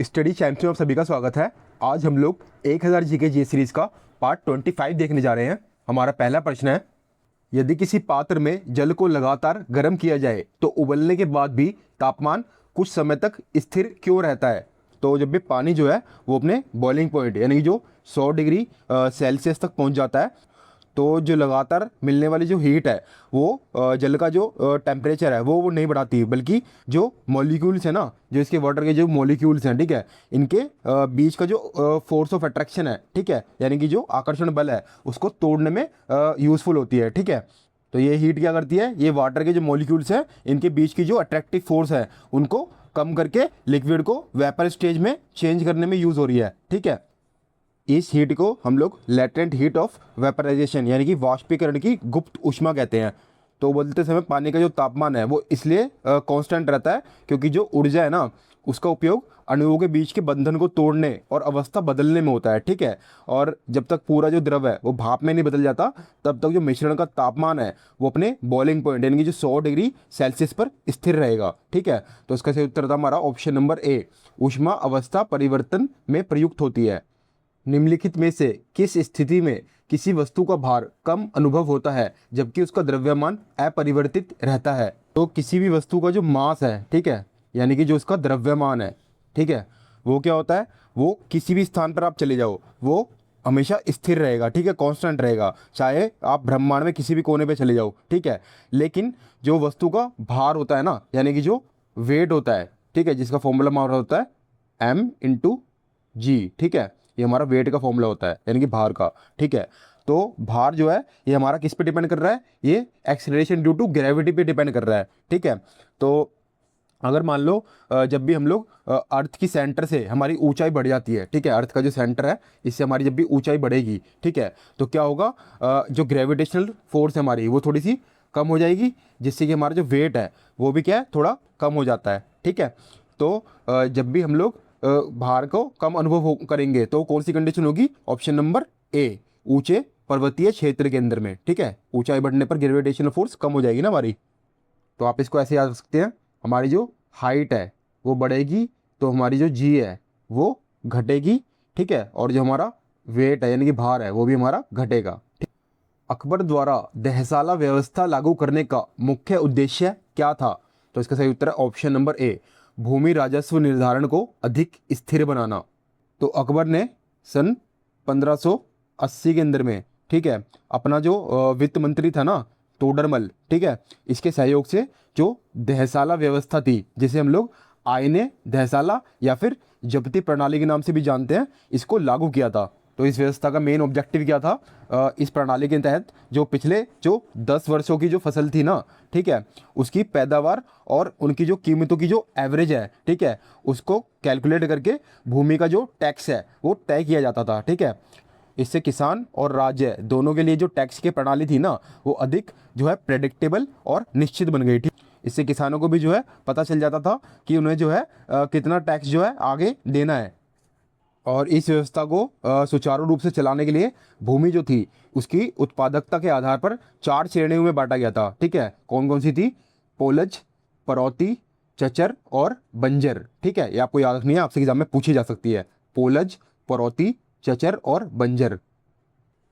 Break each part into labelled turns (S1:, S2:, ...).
S1: Study champion में आप सभी का स्वागत है। आज हम लोग 1000 जीके जी सीरीज का पार्ट 25 देखने जा रहे हैं। हमारा पहला प्रश्न है, यदि किसी पात्र में जल को लगातार गर्म किया जाए तो उबलने के बाद भी तापमान कुछ समय तक स्थिर क्यों रहता है। तो जब भी पानी जो है वो अपने बॉइलिंग पॉइंट यानी कि जो 100 डिग्री सेल्सियस तक पहुंच जाता है, तो जो लगातार मिलने वाली जो हीट है वो जल का जो टेम्परेचर है वो नहीं बढ़ाती, बल्कि जो मॉलिक्यूल्स है ना, जो इसके वाटर के जो मॉलिक्यूल्स हैं, ठीक है, इनके बीच का जो फोर्स ऑफ अट्रैक्शन है, ठीक है, यानी कि जो आकर्षण बल है उसको तोड़ने में यूज़फुल होती है। ठीक है, तो ये हीट क्या करती है, ये वाटर के जो मॉलिक्यूल्स हैं इनके बीच की जो अट्रैक्टिव फोर्स है उनको कम करके लिक्विड को वेपर स्टेज में चेंज करने में यूज़ हो रही है। ठीक है, इस हीट को हम लोग लेटेंट हीट ऑफ वेपराइजेशन यानी कि वाष्पीकरण की गुप्त ऊष्मा कहते हैं। तो उबलते समय पानी का जो तापमान है वो इसलिए कांस्टेंट रहता है क्योंकि जो ऊर्जा है ना उसका उपयोग अणुओं के बीच के बंधन को तोड़ने और अवस्था बदलने में होता है। ठीक है, और जब तक पूरा जो द्रव है वो भाप में नहीं बदल जाता तब तक जो मिश्रण का तापमान है वो अपने बॉइलिंग पॉइंट यानी कि जो 100 डिग्री सेल्सियस पर स्थिर रहेगा। ठीक है, तो इसका सही उत्तर था हमारा ऑप्शन नंबर ए, ऊष्मा अवस्था परिवर्तन में प्रयुक्त होती है। निम्नलिखित में से किस स्थिति में किसी वस्तु का भार कम अनुभव होता है जबकि उसका द्रव्यमान अपरिवर्तित रहता है। तो किसी भी वस्तु का जो मास है, ठीक है, यानी कि जो उसका द्रव्यमान है, ठीक है, वो क्या होता है, वो किसी भी स्थान पर आप चले जाओ वो हमेशा स्थिर रहेगा। ठीक है, कांस्टेंट रहेगा, चाहे आप ब्रह्मांड में किसी भी कोने पे चले जाओ। ठीक है, लेकिन जो वस्तु का भार होता है ना, यानी कि जो वेट होता है, ठीक है, जिसका फॉर्मूला हमारा होता है m/g। ठीक है, ये हमारा वेट का फॉर्मूला होता है यानी कि भार का। ठीक है, तो भार जो है ये हमारा किस पे डिपेंड कर रहा है, ये एक्सीलरेशन ड्यू टू ग्रेविटी पे डिपेंड कर रहा है। ठीक है, तो अगर मान लो जब भी हम लोग अर्थ की सेंटर से हमारी ऊंचाई बढ़ जाती है, ठीक है, अर्थ का जो सेंटर है इससे हमारी जब भी ऊंचाई बढ़ेगी, ठीक है, तो क्या होगा, जो ग्रेविटेशनल फोर्स है हमारी वो थोड़ी सी कम हो जाएगी, जिससे कि हमारा जो वेट है वो भी क्या है, थोड़ा कम हो जाता है। ठीक है, तो जब भी हम लोग भार को कम अनुभव करेंगे तो कौन सी कंडीशन होगी, ऑप्शन नंबर ए, ऊंचे पर्वतीय क्षेत्र के अंदर में। ठीक है, ऊंचाई बढ़ने पर ग्रेविटेशनल फोर्स कम हो जाएगी ना हमारी। तो आप इसको ऐसे याद रख सकते हैं, हमारी जो हाइट है वो बढ़ेगी तो हमारी जो जी है वो घटेगी। ठीक है, और जो हमारा वेट है यानी कि भार है वो भी हमारा घटेगा। अकबर द्वारा दहसाला व्यवस्था लागू करने का मुख्य उद्देश्य क्या था। तो इसका सही उत्तर है ऑप्शन नंबर ए, भूमि राजस्व निर्धारण को अधिक स्थिर बनाना। तो अकबर ने सन 1580 के अंदर में, ठीक है, अपना जो वित्त मंत्री था ना तोडरमल, ठीक है, इसके सहयोग से जो दहसाला व्यवस्था थी, जिसे हम लोग आईने दहसाला या फिर जब्ती प्रणाली के नाम से भी जानते हैं, इसको लागू किया था। तो इस व्यवस्था का मेन ऑब्जेक्टिव क्या था, इस प्रणाली के तहत जो पिछले जो 10 वर्षों की जो फसल थी ना, ठीक है, उसकी पैदावार और उनकी जो कीमतों की जो एवरेज है, ठीक है, उसको कैलकुलेट करके भूमि का जो टैक्स है वो तय किया जाता था। ठीक है, इससे किसान और राज्य दोनों के लिए जो टैक्स की प्रणाली थी ना वो अधिक जो है प्रेडिक्टेबल और निश्चित बन गई। ठीक, इससे किसानों को भी जो है पता चल जाता था कि उन्हें जो है कितना टैक्स जो है आगे देना है। और इस व्यवस्था को सुचारू रूप से चलाने के लिए भूमि जो थी उसकी उत्पादकता के आधार पर 4 श्रेणियों में बांटा गया था। ठीक है, कौन कौन सी थी, पोलज, परौती, चचर और बंजर। ठीक है, ये आपको याद रखनी है, आपसे एग्जाम में पूछी जा सकती है, पोलज, परौती, चचर और बंजर।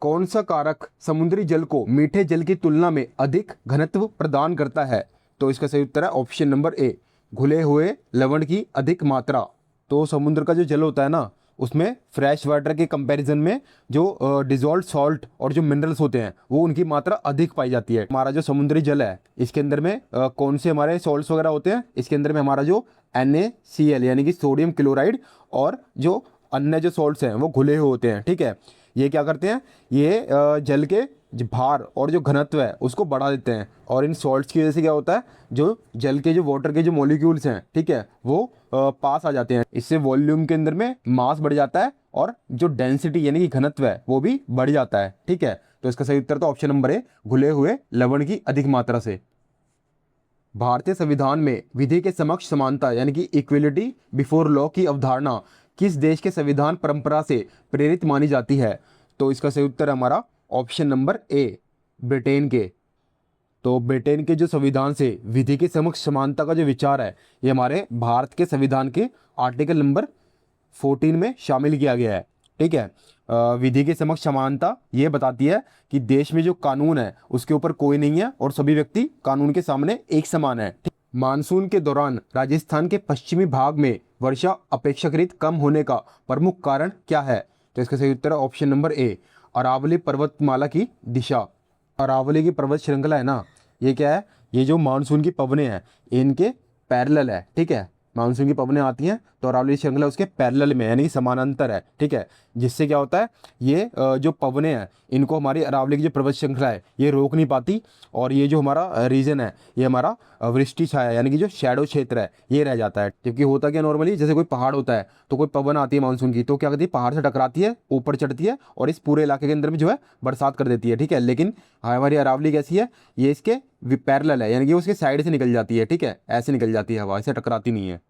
S1: कौन सा कारक समुद्री जल को मीठे जल की तुलना में अधिक घनत्व प्रदान करता है। तो इसका सही उत्तर है ऑप्शन नंबर ए, घुले हुए लवण की अधिक मात्रा। तो समुद्र का जो जल होता है ना उसमें फ्रेश वाटर के कंपैरिजन में जो डिजॉल्व सॉल्ट और जो मिनरल्स होते हैं वो उनकी मात्रा अधिक पाई जाती है। हमारा जो समुद्री जल है इसके अंदर में कौन से हमारे सॉल्ट्स वगैरह होते हैं, इसके अंदर में हमारा जो NaCl यानी कि सोडियम क्लोराइड और जो अन्य जो सॉल्ट्स हैं वो घुले हुए होते हैं। ठीक है, ये क्या करते हैं, ये जल के जो भार और जो घनत्व है उसको बढ़ा देते हैं, और इन सॉल्ट्स की वजह से क्या होता है, जो जल के जो वाटर के जो मॉलिक्यूल्स हैं, ठीक है, वो पास आ जाते हैं। इससे वॉल्यूम के अंदर में मास बढ़ जाता है और जो डेंसिटी यानी कि घनत्व है वो भी बढ़ जाता है। ठीक है, तो इसका सही उत्तर तो ऑप्शन नंबर ए, घुले हुए लवण की अधिक मात्रा से। भारतीय संविधान में विधि के समक्ष समानता यानी कि इक्वलिटी बिफोर लॉ की अवधारणा किस देश के संविधान परंपरा से प्रेरित मानी जाती है। तो इसका सही उत्तर है हमारा ऑप्शन नंबर ए, ब्रिटेन के। तो ब्रिटेन के जो संविधान से विधि के समक्ष समानता का जो विचार है ये हमारे भारत के संविधान के आर्टिकल नंबर 14 में शामिल किया गया है। ठीक है, विधि के समक्ष समानता ये बताती है कि देश में जो कानून है उसके ऊपर कोई नहीं है और सभी व्यक्ति कानून के सामने एक समान है। मानसून के दौरान राजस्थान के पश्चिमी भाग में वर्षा अपेक्षाकृत कम होने का प्रमुख कारण क्या है? तो इसका सही उत्तर है ऑप्शन नंबर ए, अरावली पर्वतमाला की दिशा। अरावली की पर्वत श्रृंखला है ना, ये क्या है, ये जो मानसून की पवनें हैं इनके पैरेलल है। ठीक है, मानसून की पवनें आती हैं तो अरावली श्रृंखला उसके पैरेलल में यानी कि समानांतर है। ठीक है, जिससे क्या होता है, ये जो पवनें हैं इनको हमारी अरावली की जो पर्वत श्रृंखला है ये रोक नहीं पाती और ये जो हमारा रीजन है ये हमारा वृष्टि छाया यानी कि जो शैडो क्षेत्र है ये रह जाता है। जबकि होता क्या नॉर्मली, जैसे कोई पहाड़ होता है तो कोई पवन आती है मानसून की तो क्या करती है, पहाड़ से टकराती है, ऊपर चढ़ती है और इस पूरे इलाके के अंदर में जो है बरसात कर देती है। ठीक है, लेकिन हमारी अरावली कैसी है, ये इसके पैरेलल है यानी कि उसके साइड से निकल जाती है। ठीक है, ऐसे निकल जाती है, हवा से टकराती नहीं है।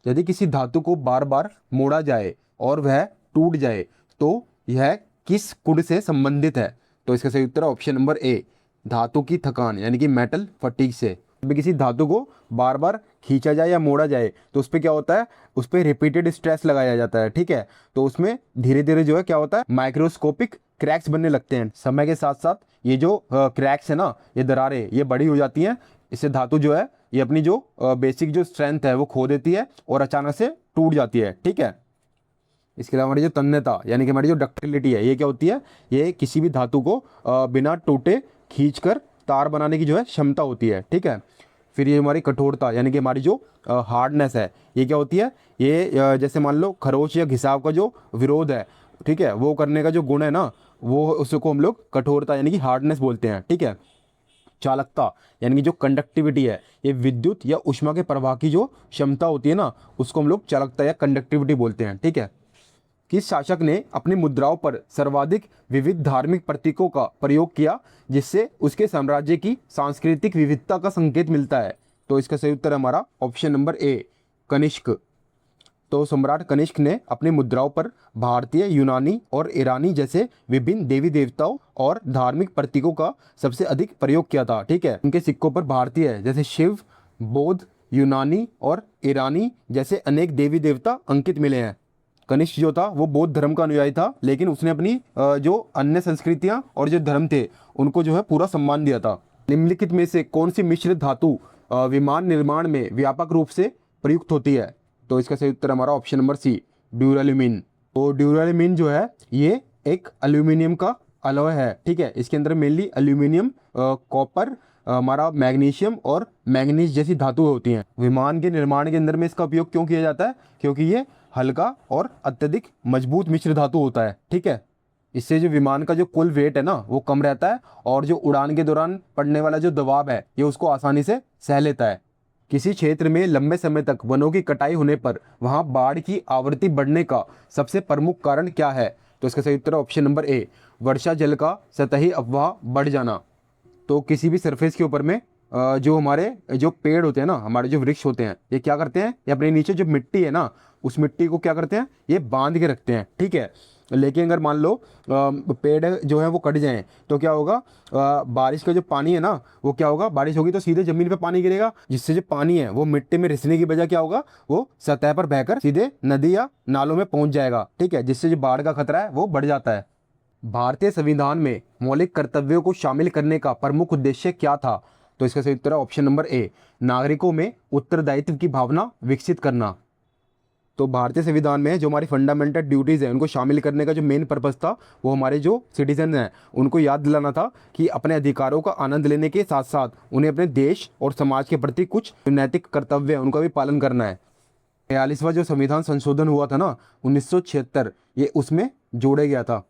S1: यदि किसी धातु को बार बार मोड़ा जाए और वह टूट जाए तो यह किस गुण से संबंधित है? तो इसका सही उत्तर है ऑप्शन नंबर ए, धातु की थकान यानी कि मेटल फटीग से। जब किसी धातु को बार बार खींचा जाए या मोड़ा जाए तो उस पर क्या होता है, उस पर रिपीटेड स्ट्रेस लगाया जाता है। ठीक है, तो उसमें धीरे धीरे जो है क्या होता है, माइक्रोस्कोपिक क्रैक्स बनने लगते हैं। समय के साथ साथ ये जो क्रैक्स है ना, ये दरारें ये बड़ी हो जाती हैं। इससे धातु जो है ये अपनी जो बेसिक जो स्ट्रेंथ है वो खो देती है और अचानक से टूट जाती है। ठीक है, इसके अलावा हमारी जो तन्यता यानी कि हमारी जो डक्टिलिटी है ये क्या होती है, ये किसी भी धातु को बिना टूटे खींचकर तार बनाने की जो है क्षमता होती है। ठीक है, फिर ये हमारी कठोरता यानी कि हमारी जो हार्डनेस है ये क्या होती है, ये जैसे मान लो खरोच या घिसाव का जो विरोध है, ठीक है, वो करने का जो गुण है ना, वो उसको हम लोग कठोरता यानी कि हार्डनेस बोलते हैं। ठीक है, चालकता यानी कि जो कंडक्टिविटी है, ये विद्युत या ऊष्मा के प्रवाह की जो क्षमता होती है ना, उसको हम लोग चालकता या कंडक्टिविटी बोलते हैं। ठीक है, किस शासक ने अपनी मुद्राओं पर सर्वाधिक विविध धार्मिक प्रतीकों का प्रयोग किया जिससे उसके साम्राज्य की सांस्कृतिक विविधता का संकेत मिलता है? तो इसका सही उत्तर है हमारा ऑप्शन नंबर ए, कनिष्क। तो सम्राट कनिष्क ने अपनी मुद्राओं पर भारतीय, यूनानी और ईरानी जैसे विभिन्न देवी देवताओं और धार्मिक प्रतीकों का सबसे अधिक प्रयोग किया था। ठीक है, उनके सिक्कों पर भारतीय जैसे शिव, बौद्ध, यूनानी और ईरानी जैसे अनेक देवी देवता अंकित मिले हैं। कनिष्क जो था वो बौद्ध धर्म का अनुयायी था, लेकिन उसने अपनी जो अन्य संस्कृतियां और जो धर्म थे उनको जो है पूरा सम्मान दिया था। निम्नलिखित में से कौन सी मिश्रित धातु विमान निर्माण में व्यापक रूप से प्रयुक्त होती है? तो इसका सही उत्तर हमारा ऑप्शन नंबर सी, ड्यूराल्यूमिन। तो ड्यूराल्यूमिन जो है ये एक एल्यूमिनियम का अलॉय है। ठीक है, इसके अंदर मेनली एल्यूमिनियम, कॉपर, हमारा मैग्नीशियम और मैंगनीज जैसी धातु होती हैं। विमान के निर्माण के अंदर में इसका उपयोग क्यों किया जाता है? क्योंकि ये हल्का और अत्यधिक मजबूत मिश्र धातु होता है। ठीक है, इससे जो विमान का जो कुल वेट है ना वो कम रहता है और जो उड़ान के दौरान पड़ने वाला जो दबाव है ये उसको आसानी से सह लेता है। किसी क्षेत्र में लंबे समय तक वनों की कटाई होने पर वहां बाढ़ की आवृत्ति बढ़ने का सबसे प्रमुख कारण क्या है? तो इसका सही उत्तर है ऑप्शन नंबर ए, वर्षा जल का सतही अफवाह बढ़ जाना। तो किसी भी सरफेस के ऊपर में जो हमारे जो पेड़ होते हैं ना, हमारे जो वृक्ष होते हैं, ये क्या करते हैं, ये अपने नीचे जो मिट्टी है ना उस मिट्टी को क्या करते हैं, ये बांध के रखते हैं। ठीक है, लेकिन अगर मान लो पेड़ जो है वो कट जाएं तो क्या होगा, बारिश का जो पानी है ना वो क्या होगा, बारिश होगी तो सीधे ज़मीन पे पानी गिरेगा, जिससे जो पानी है वो मिट्टी में रिसने की वजह क्या होगा, वो सतह पर बहकर सीधे नदी या नालों में पहुंच जाएगा। ठीक है, जिससे जो बाढ़ का खतरा है वो बढ़ जाता है। भारतीय संविधान में मौलिक कर्तव्यों को शामिल करने का प्रमुख उद्देश्य क्या था? तो इसका सही उत्तर है ऑप्शन नंबर ए, नागरिकों में उत्तरदायित्व की भावना विकसित करना। तो भारतीय संविधान में जो हमारी फंडामेंटल ड्यूटीज़ है उनको शामिल करने का जो मेन पर्पस था वो हमारे जो सिटीजन हैं उनको याद दिलाना था कि अपने अधिकारों का आनंद लेने के साथ साथ उन्हें अपने देश और समाज के प्रति कुछ नैतिक कर्तव्य है उनका भी पालन करना है। 42वां जो संविधान संशोधन हुआ था ना 1976, ये उसमें जोड़ा गया था।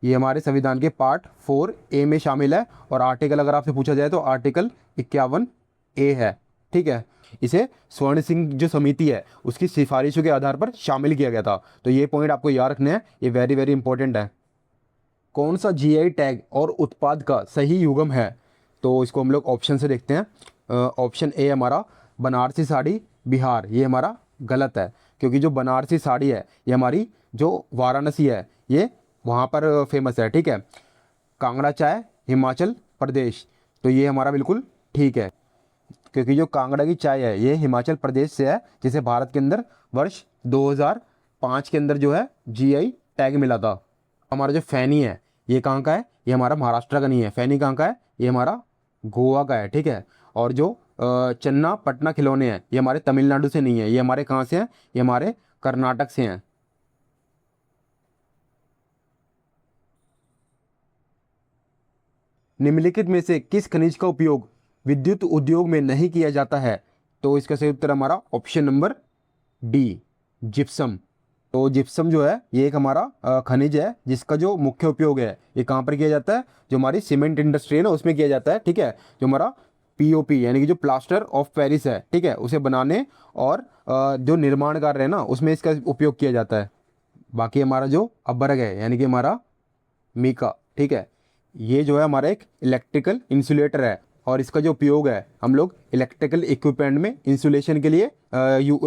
S1: ये हमारे संविधान के पार्ट 4A में शामिल है और आर्टिकल अगर आपसे पूछा जाए तो आर्टिकल 51A है। ठीक है, इसे स्वर्ण सिंह जो समिति है उसकी सिफारिशों के आधार पर शामिल किया गया था। तो ये पॉइंट आपको याद रखने हैं, ये वेरी वेरी इंपॉर्टेंट है। कौन सा जीआई टैग और उत्पाद का सही युग्म है? तो इसको हम लोग ऑप्शन से देखते हैं। ऑप्शन ए हमारा बनारसी साड़ी बिहार, ये हमारा गलत है क्योंकि जो बनारसी साड़ी है ये हमारी जो वाराणसी है ये वहाँ पर फेमस है। ठीक है, कांगड़ा चाय हिमाचल प्रदेश, तो ये हमारा बिल्कुल ठीक है। क्योंकि जो कांगड़ा की चाय है ये हिमाचल प्रदेश से है, जिसे भारत के अंदर वर्ष 2005 के अंदर जो है जीआई टैग मिला था। हमारा जो फैनी है ये कहाँ का है? ये हमारा महाराष्ट्र का नहीं है। फैनी कहाँ का है? ये हमारा गोवा का है, ठीक है। और जो चन्ना पटना खिलौने हैं ये हमारे तमिलनाडु से नहीं है, ये हमारे कहाँ से हैं? ये हमारे कर्नाटक से हैं। निम्नलिखित में से किस खनिज का उपयोग विद्युत उद्योग में नहीं किया जाता है? तो इसका सही उत्तर हमारा ऑप्शन नंबर डी, जिप्सम। तो जिप्सम जो है ये एक हमारा खनिज है जिसका जो मुख्य उपयोग है ये कहाँ पर किया जाता है? जो हमारी सीमेंट इंडस्ट्री है ना उसमें किया जाता है, ठीक है। जो हमारा पीओपी यानी कि जो प्लास्टर ऑफ पेरिस है, ठीक है, उसे बनाने और जो निर्माण कार्य है ना उसमें इसका उपयोग किया जाता है। बाकी हमारा जो अभ्रक है यानी कि हमारा मीका, ठीक है, ये जो है हमारा एक इलेक्ट्रिकल इंसुलेटर है और इसका जो उपयोग है हम लोग इलेक्ट्रिकल इक्विपमेंट में इंसुलेशन के लिए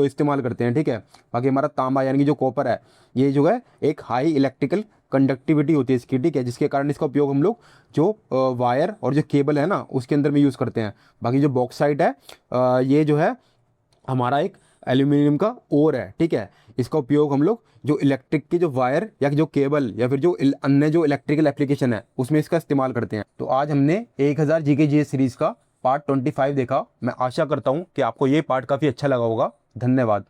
S1: इस्तेमाल करते हैं, ठीक है। बाकी हमारा तांबा यानी कि जो कॉपर है ये जो है एक हाई इलेक्ट्रिकल कंडक्टिविटी होती है इसकी, ठीक है, जिसके कारण इसका उपयोग हम लोग जो वायर और जो केबल है ना उसके अंदर में यूज़ करते हैं। बाकी जो बॉक्साइट है ये जो है हमारा एक एल्यूमिनियम का ओर है, ठीक है। इसका उपयोग हम लोग जो इलेक्ट्रिक के जो वायर या जो केबल या फिर जो अन्य जो इलेक्ट्रिकल एप्लीकेशन है उसमें इसका इस्तेमाल करते हैं। तो आज हमने 1000 जीके जीएस सीरीज़ का पार्ट 25 देखा। मैं आशा करता हूँ कि आपको ये पार्ट काफ़ी अच्छा लगा होगा। धन्यवाद।